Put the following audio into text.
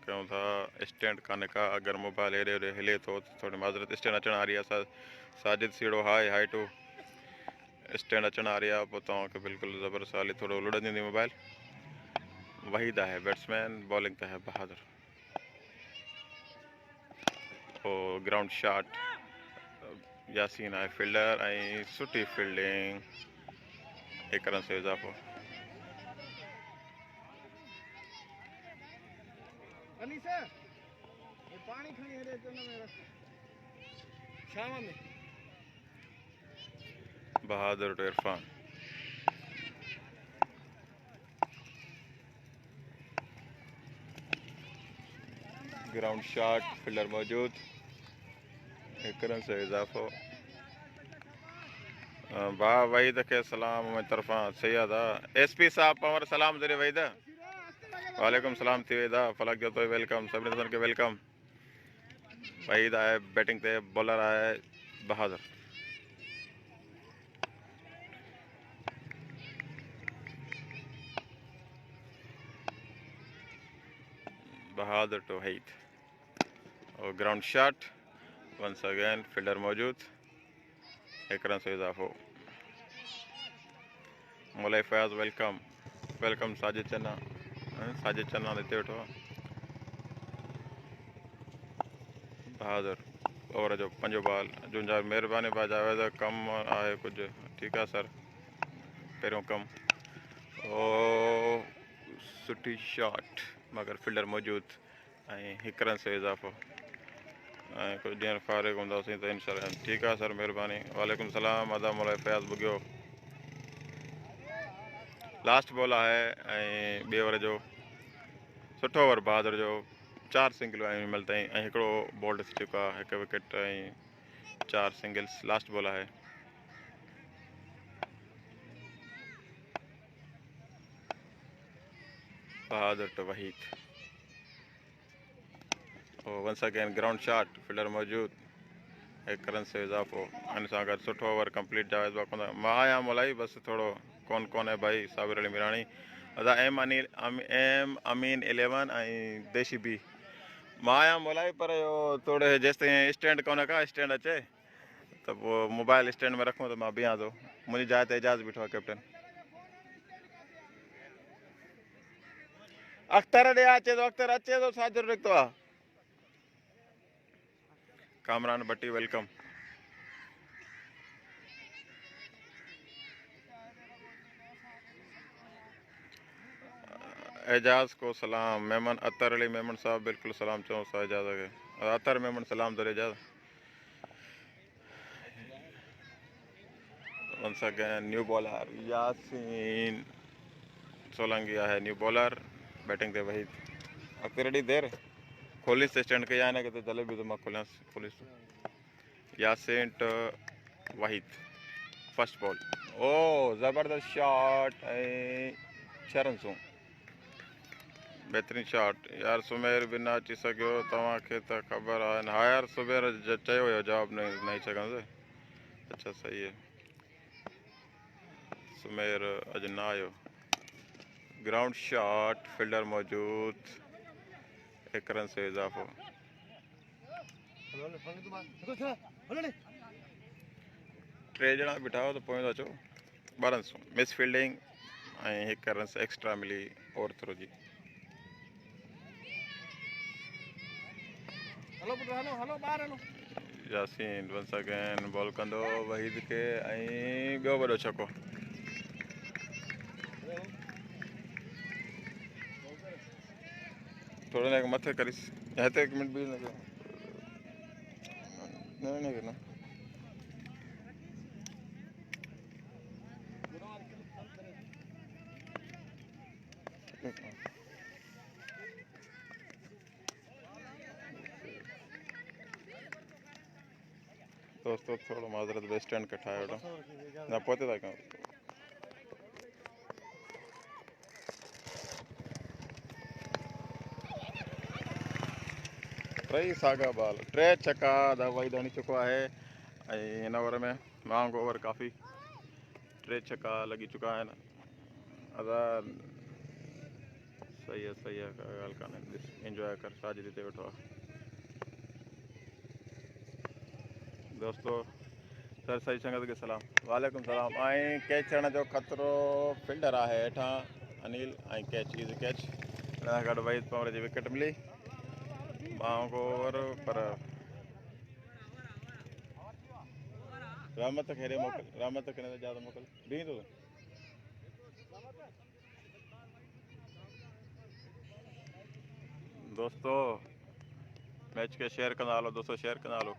कयूं था स्टैंड काने का अगर मोबाइल हेरे होरे हिले तो थोड़ी माजरत स्टैंड अचण आ रही है साजिद सीड़ो हाई टू स्टैंड अचण आ रही है पोइ तव्हांखे बिल्कुलु ज़बरदस्त हाली थोड़ो लुड़ंदी मोबाइल वहीद है बैट्समैन बॉलिंग ते है बहादुर पोइ ग्राउंड शॉट यासीन है फील्डर ऐं सुठी फील्डिंग 1 रन से इज़ाफ़ो पानी खणी हेॾे चुन में रख शाम में Bahadur to Irfan ground shot fielder मौजूद 1 रन से इज़ाफ़ो वाह वहीद के सलाम मुंहिंजी तरफ़ां सैयद आहे SP साहब पवर सलाम ज़रिए वहीद वालेकुम सलाम थी वेदा फलक जो तो वेलकम सभिनी दोस्तनि खे वेलकम वहीद आहे बैटिंग ते बॉलर आहे बहादुर बहादुर टू वहीद और ground shot once again fielder मौजूद 1 रन से इज़ाफ़ो मौलाई फयाज़ वेलकम वेलकम साजिद चन्ना हिते वेठो आहे बहादुर ओवर जो 5 बॉल झुंझार महिरबानी भाई जावेद कमु आहे कुझु ठीकु आहे सर पहिरियों कमु ओ सुठी शॉट मगर फील्डर मौजूद ऐं 1 रन से इज़ाफ़ो ऐं कुझु ॾींहं फारिग हूंदासीं त इंशाअल्लाह ठीकु आहे सर महिरबानी वालेकुम सलाम अदा मौलाई फयाज़ भुॻियो लास्ट बॉल आहे ऐं ॿिए ओवर जो सुठो ओवर बहादुर जो 4 सिंगलूं आहियूं हिनमहिल ताईं ऐं हिकिड़ो बोल्ड थी चुको आहे 1 विकेट ऐं 4 सिंगल्स लास्ट बॉल आहे बहादुर टू वहीद और once again ground shot fielder मौजूद 1 रन से इज़ाफ़ो हिन सां गॾु सुठो ओवर कंप्लीट जावेद बाक़ी मां आहियां मोलाई बसि थोरो कोन है भाई साबिर अली मीराणी अदा एम अमीन 11 ऐं देशी बी मां आहियां मोलाई पर इहो थोरे जेसि ताईं स्टैंड कोन का स्टैंड अचे त पोइ मोबाइल स्टैंड में रखूं त मां बीहां थो मुंहिंजी जाइ ते एजाज़ बीठो आहे कैप्टन अख़्तर ॾे अचे थो अख़्तर अचे थो छा ज़रूरत निकितो आहे कामरान भट्टी वेलकम एजाज को सलाम मेमन अतर अली मेमन साहब बिल्कुलु सलाम चऊं सा एजाज खे अतर मेमन सलाम दर Ejaz once again new bowler Yasin Solanki है न्यू बॉलर बैटिंग ते वहीद अख़्तर एॾी देर खोलिस स्टैंड कई आहे न किथे जलेबी तो मां खोलिस Yasin to Waheed first ball ओ ज़बरदस्त शॉट ऐं 6 रन्सूं बेहतरीन शॉट यार सुमेर बि न अची सघियो तव्हांखे त ख़बर आहे हा यार सुमेर चयो हुयो जवाबु न ॾेई सघंदुसि अच्छा सही है सुमेर अॼु न आयो ग्राउंड शॉट फील्डर मौजूद 1 रन से इज़ाफ़ो टे ॼणा बीठा हो त पोइ था चओ 12 रन्सूं मिस फील्डिंग ऐं 1 रन एक्स्ट्रा मिली ओवर थ्रो जी यासीन वंस अगेन बॉल कंदो वहीद खे ऐं ॿियो वॾो छको थोरो न मथे करीस हिते 1 मिनट बि न दोस्तों थोड़ो माजरत वेस्ट एंड के ठाहे वठो न पहुते था कयूं टई साॻा बॉल 3 छक्का वहीद हणी चुको आहे ऐं हिन ओवर में महांगो ओवर काफ़ी 3 छक्का लॻी चुका आहिनि अदा सही है कोई ॻाल्हि कान्हे इंजॉय कर साजिद हिते वेठो आहे दोस्तों सर सही संगत के सलाम वालेकुम सलाम ऐं कैच थियण जो ख़तरो फील्डर आहे हेठां अनिल ऐं कैच इज़ कैच हिन सां गॾु वहीद पवर जी विकेट मिली ॿाओं ओवर पर रहमत खे हेॾे मोकिल रहमत खे न ज़्यादा मोकिल बीह थो दोस्तों मैच के शेयर कंदा हलो दोस्तों शेयर कंदा हलो